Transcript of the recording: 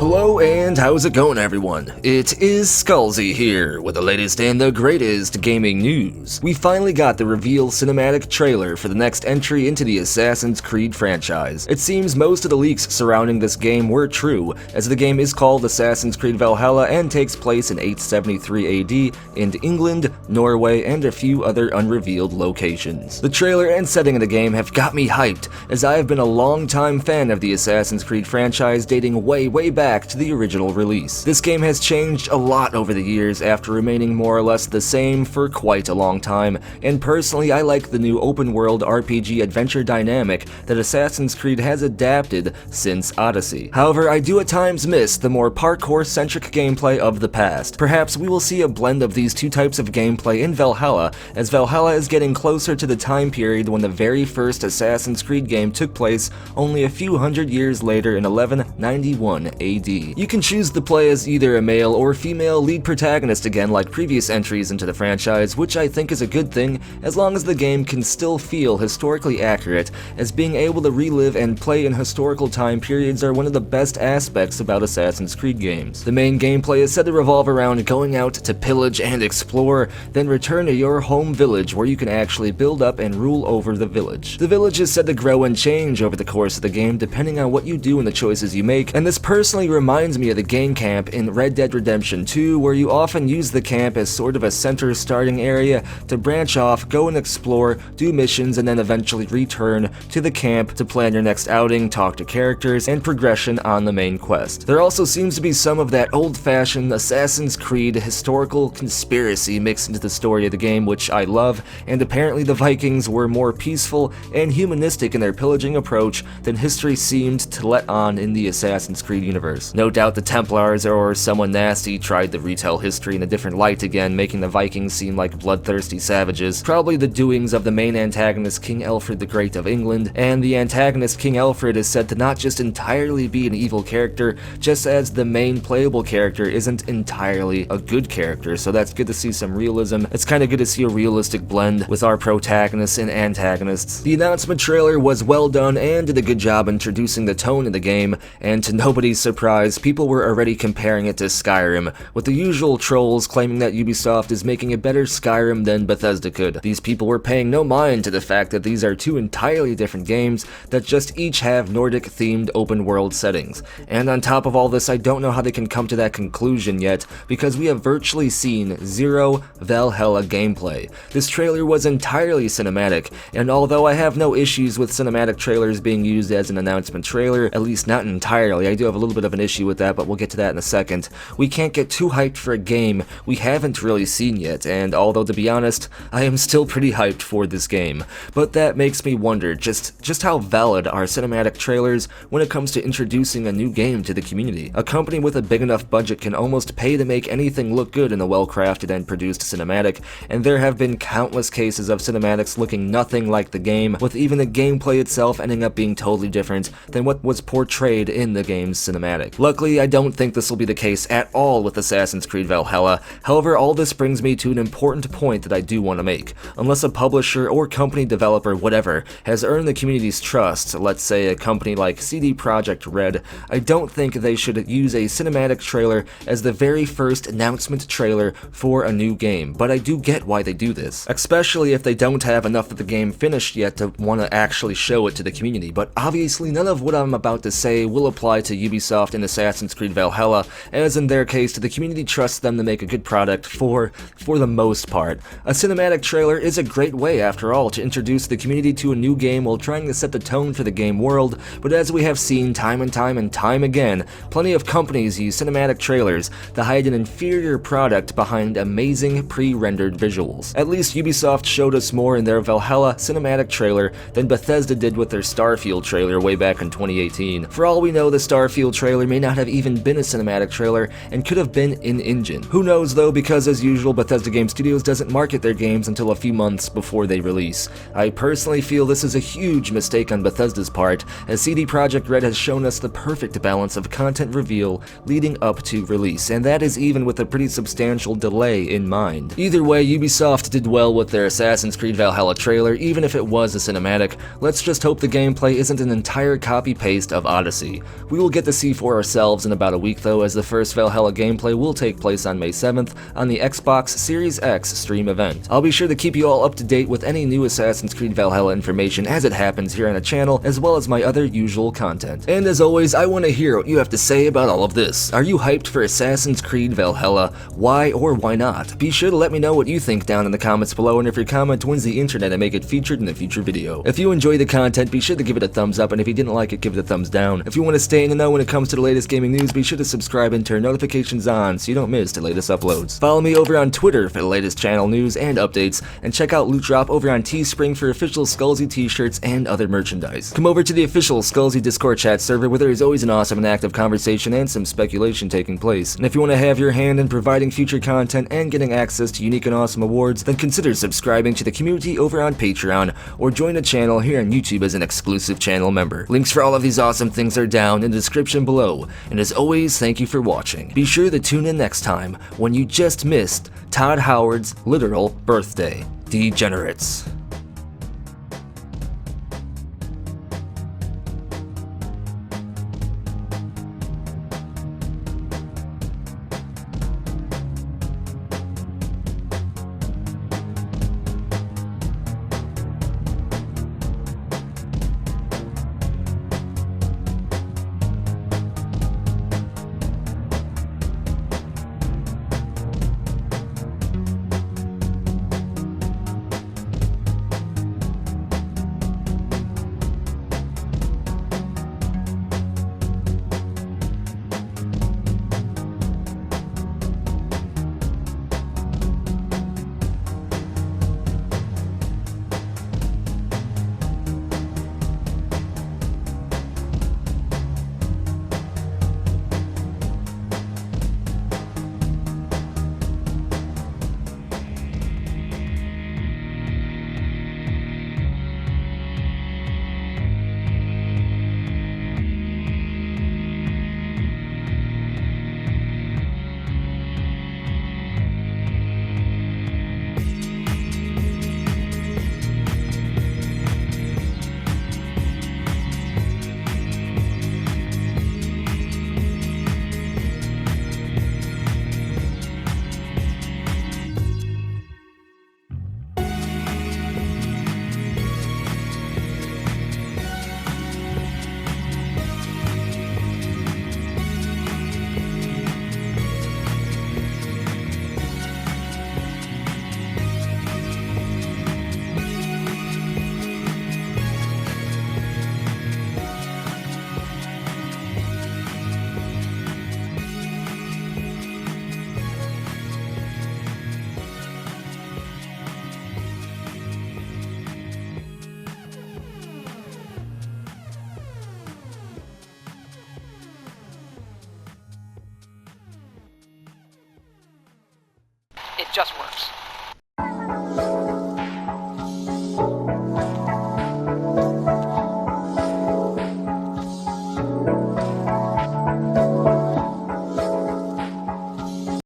Hello and how's it going, everyone? It is Skullzi here with the latest and the greatest gaming news. We finally got the reveal cinematic trailer for the next entry into the Assassin's Creed franchise. It seems most of the leaks surrounding this game were true, as the game is called Assassin's Creed Valhalla and takes place in 873 AD in England, Norway, and a few other unrevealed locations. The trailer and setting of the game have got me hyped, as I have been a long-time fan of the Assassin's Creed franchise dating way back to the original release. This game has changed a lot over the years after remaining more or less the same for quite a long time, and personally I like the new open-world RPG adventure dynamic that Assassin's Creed has adapted since Odyssey. However, I do at times miss the more parkour-centric gameplay of the past. Perhaps we will see a blend of these two types of gameplay in Valhalla, as Valhalla is getting closer to the time period when the very first Assassin's Creed game took place only a few hundred years later in 1191 AD. You can choose to play as either a male or female lead protagonist again like previous entries into the franchise, which I think is a good thing as long as the game can still feel historically accurate, as being able to relive and play in historical time periods are one of the best aspects about Assassin's Creed games. The main gameplay is said to revolve around going out to pillage and explore, then return to your home village where you can actually build up and rule over the village. The village is said to grow and change over the course of the game depending on what you do and the choices you make, and this personally reminds me of the game camp in Red Dead Redemption 2, where you often use the camp as sort of a center starting area to branch off, go and explore, do missions, and then eventually return to the camp to plan your next outing, talk to characters, and progression on the main quest. There also seems to be some of that old-fashioned Assassin's Creed historical conspiracy mixed into the story of the game, which I love, and apparently the Vikings were more peaceful and humanistic in their pillaging approach than history seemed to let on in the Assassin's Creed universe. No doubt the Templars or someone nasty tried to retell history in a different light again, making the Vikings seem like bloodthirsty savages, probably the doings of the main antagonist King Alfred the Great of England, and the antagonist King Alfred is said to not just entirely be an evil character, just as the main playable character isn't entirely a good character, so that's good to see some realism. It's kind of good to see a realistic blend with our protagonists and antagonists. The announcement trailer was well done and did a good job introducing the tone of the game, and to nobody's surprise, people were already comparing it to Skyrim, with the usual trolls claiming that Ubisoft is making a better Skyrim than Bethesda could. These people were paying no mind to the fact that these are two entirely different games that just each have Nordic-themed open-world settings. And on top of all this, I don't know how they can come to that conclusion yet, because we have virtually seen zero Valhalla gameplay. This trailer was entirely cinematic, and although I have no issues with cinematic trailers being used as an announcement trailer, at least not entirely, I do have a little bit of an issue with that, but we'll get to that in a second. We can't get too hyped for a game we haven't really seen yet, and although to be honest, I am still pretty hyped for this game. But that makes me wonder just how valid are cinematic trailers when it comes to introducing a new game to the community. A company with a big enough budget can almost pay to make anything look good in a well-crafted and produced cinematic, and there have been countless cases of cinematics looking nothing like the game, with even the gameplay itself ending up being totally different than what was portrayed in the game's cinematic. Luckily, I don't think this will be the case at all with Assassin's Creed Valhalla. However, all this brings me to an important point that I do want to make. Unless a publisher or company developer, whatever, has earned the community's trust, let's say a company like CD Projekt Red, I don't think they should use a cinematic trailer as the very first announcement trailer for a new game, but I do get why they do this, especially if they don't have enough of the game finished yet to want to actually show it to the community. But obviously none of what I'm about to say will apply to Ubisoft in Assassin's Creed Valhalla, as in their case, the community trusts them to make a good product for the most part. A cinematic trailer is a great way, after all, to introduce the community to a new game while trying to set the tone for the game world, but as we have seen time and time again, plenty of companies use cinematic trailers to hide an inferior product behind amazing pre-rendered visuals. At least Ubisoft showed us more in their Valhalla cinematic trailer than Bethesda did with their Starfield trailer way back in 2018. For all we know, the Starfield trailer may not have even been a cinematic trailer and could have been in-engine. Who knows though, because as usual, Bethesda Game Studios doesn't market their games until a few months before they release. I personally feel this is a huge mistake on Bethesda's part, as CD Projekt Red has shown us the perfect balance of content reveal leading up to release, and that is even with a pretty substantial delay in mind. Either way, Ubisoft did well with their Assassin's Creed Valhalla trailer, even if it was a cinematic. Let's just hope the gameplay isn't an entire copy-paste of Odyssey. We will get to see for for ourselves in about a week though, as the first Valhalla gameplay will take place on May 7th on the Xbox Series X stream event. I'll be sure to keep you all up to date with any new Assassin's Creed Valhalla information as it happens here on the channel, as well as my other usual content. And as always, I want to hear what you have to say about all of this. Are you hyped for Assassin's Creed Valhalla? Why or why not? Be sure to let me know what you think down in the comments below, and if your comment wins the internet, I make it featured in a future video. If you enjoy the content, be sure to give it a thumbs up, and if you didn't like it, give it a thumbs down. If you want to stay in the know when it comes to the latest gaming news, be sure to subscribe and turn notifications on so you don't miss the latest uploads. Follow me over on Twitter for the latest channel news and updates, and check out Loot Drop over on Teespring for official Skullzi t-shirts and other merchandise. Come over to the official Skullzi Discord chat server, where there is always an awesome and active conversation and some speculation taking place. And if you want to have your hand in providing future content and getting access to unique and awesome awards, then consider subscribing to the community over on Patreon, or join the channel here on YouTube as an exclusive channel member. Links for all of these awesome things are down in the description below, and as always, thank you for watching. Be sure to tune in next time when you just missed Todd Howard's literal birthday. Degenerates. It just works.